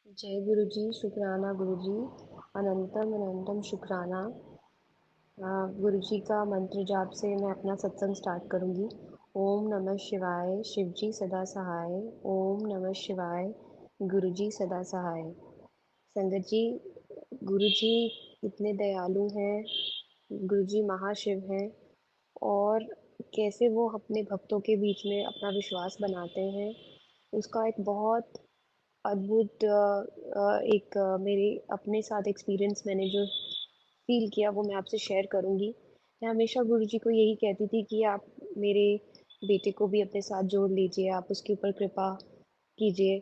जय गुरु जी, शुक्राना गुरु जी। अनंतम अनंतम शुक्राना। गुरु जी का मंत्र जाप से मैं अपना सत्संग स्टार्ट करूँगी। ओम नमः शिवाय, शिव जी सदा सहाय। ओम नमः शिवाय, गुरु जी सदा सहाय। संगत जी, गुरु जी इतने दयालु हैं, गुरु जी महाशिव हैं, और कैसे वो अपने भक्तों के बीच में अपना विश्वास बनाते हैं, उसका एक बहुत अद्भुत एक मेरे अपने साथ एक्सपीरियंस मैंने जो फ़ील किया वो मैं आपसे शेयर करूँगी। मैं हमेशा गुरुजी को यही कहती थी कि आप मेरे बेटे को भी अपने साथ जोड़ लीजिए, आप उसके ऊपर कृपा कीजिए।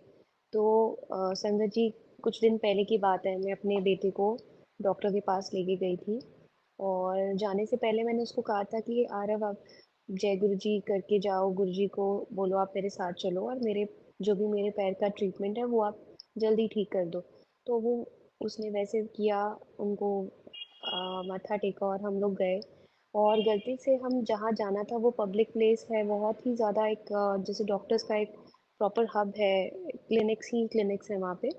तो संगत जी, कुछ दिन पहले की बात है, मैं अपने बेटे को डॉक्टर के पास लेके गई थी, और जाने से पहले मैंने उसको कहा था कि आरव, आप जय गुरु जी करके जाओ, गुरु जी को बोलो आप मेरे साथ चलो, और मेरे जो भी मेरे पैर का ट्रीटमेंट है वो आप जल्दी ठीक कर दो। तो वो उसने वैसे किया, उनको माथा टेका और हम लोग गए। और गलती से हम जहाँ जाना था वो पब्लिक प्लेस है, बहुत ही ज़्यादा एक जैसे डॉक्टर्स का एक प्रॉपर हब है, क्लिनिक्स ही क्लिनिक्स है वहाँ पे,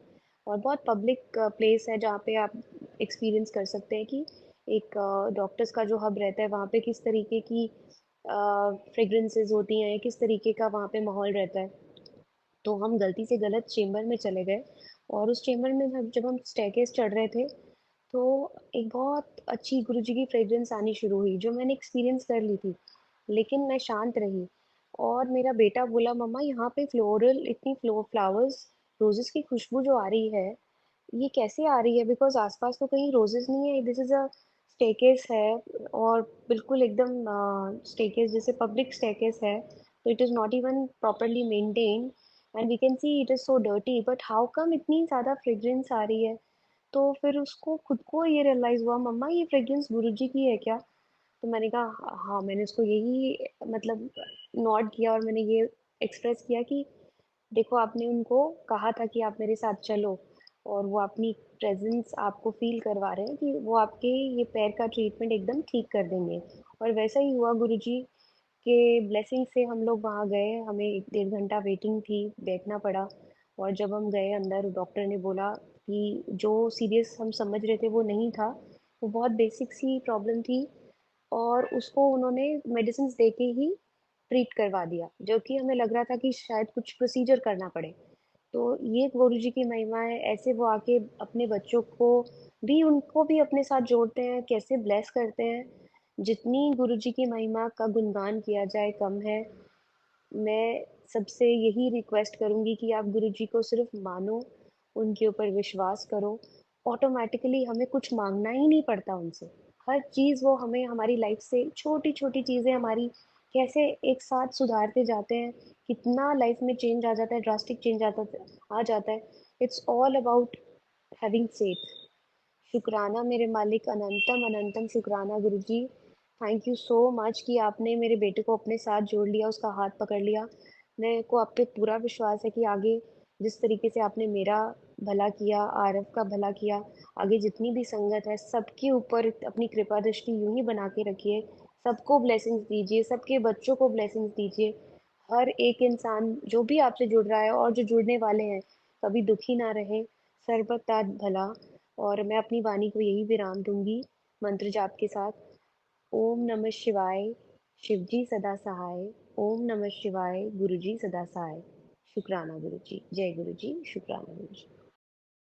और बहुत पब्लिक प्लेस है जहाँ पे आप एक्सपीरियंस कर सकते हैं कि एक डॉक्टर्स का जो हब रहता है वहाँ पे किस तरीके की फ्रेग्रेंसेस होती हैं, किस तरीके का वहाँ पे माहौल रहता है। तो हम गलती से गलत चेम्बर में चले गए, और उस चेम्बर में जब हम स्टेयरकेस चढ़ रहे थे, तो एक बहुत अच्छी गुरुजी की फ्रेग्रेंस आनी शुरू हुई जो मैंने एक्सपीरियंस कर ली थी, लेकिन मैं शांत रही। और मेरा बेटा बोला, मम्मा यहाँ पे फ्लोरल इतनी फ्लावर्स, रोजेस की खुशबू जो आ रही है, ये कैसे आ रही है, बिकॉज आसपास तो कहीं रोजेस नहीं है, दिस इज अ स्टेकेस है, और बिल्कुल एकदम स्टेकेस जैसे पब्लिक स्टेकेस है, तो it is not even properly maintained, and we can see it is so dirty, but how come इतनी ज़्यादा फ्रेग्रेंस आ रही है। तो फिर उसको खुद को ये रियलाइज़ हुआ, मम्मा ये फ्रेग्रेंस गुरुजी की है क्या? तो मैंने कहा हाँ, मैंने उसको यही मतलब नॉट किया, और मैंने ये एक्सप्रेस किया कि देखो, आपने उनको कहा था कि आप मेरे साथ चलो, और वो अपनी प्रेजेंस आपको फील करवा रहे हैं कि वो आपके ये पैर का ट्रीटमेंट एकदम ठीक कर देंगे। और वैसा ही हुआ, गुरुजी के ब्लेसिंग से हम लोग वहाँ गए, हमें 1 डेढ़ घंटा वेटिंग थी, बैठना पड़ा। और जब हम गए अंदर, डॉक्टर ने बोला कि जो सीरियस हम समझ रहे थे वो नहीं था, वो बहुत बेसिक सी प्रॉब्लम थी, और उसको उन्होंने मेडिसिन दे के ही ट्रीट करवा दिया, जो कि हमें लग रहा था कि शायद कुछ प्रोसीजर करना पड़े। तो ये गुरु जी की महिमा है, ऐसे वो आके अपने बच्चों को भी, उनको भी अपने साथ जोड़ते हैं, कैसे ब्लेस करते हैं। जितनी गुरु जी की महिमा का गुणगान किया जाए कम है। मैं सबसे यही रिक्वेस्ट करूंगी कि आप गुरु जी को सिर्फ मानो, उनके ऊपर विश्वास करो, ऑटोमेटिकली हमें कुछ मांगना ही नहीं पड़ता उनसे। हर चीज़ वो हमें हमारी लाइफ से छोटी छोटी चीज़ें हमारी कैसे एक साथ सुधारते जाते हैं, कितना लाइफ में चेंज आ जाता है, ड्रास्टिक चेंज आ जाता है। It's all about having faith. शुक्राना मेरे मालिक, अनंतम अनंतम शुक्राना गुरु जी। थैंक यू सो मच कि आपने मेरे बेटे को अपने साथ जोड़ लिया, उसका हाथ पकड़ लिया। मेरे को आप पे पूरा विश्वास है कि आगे जिस तरीके से आपने मेरा भला किया, आरव का भला किया, आगे जितनी भी संगत है सबके ऊपर अपनी कृपा दृष्टि यूं ही बना के रखिए। सबको ब्लेसिंग्स दीजिए, सबके बच्चों को ब्लेसिंग्स दीजिए। हर एक इंसान जो भी आपसे जुड़ रहा है और जो जुड़ने वाले हैं, कभी दुखी ना रहे, सर्वदा भला। और मैं अपनी वाणी को यही विराम दूंगी मंत्र जाप के साथ। ओम नमः शिवाय, शिव जी सदा सहाय। ओम नमः शिवाय, गुरु जी सदा सहाय। शुक्राना गुरु जी, जय गुरु जी, शुक्राना गुरु जी।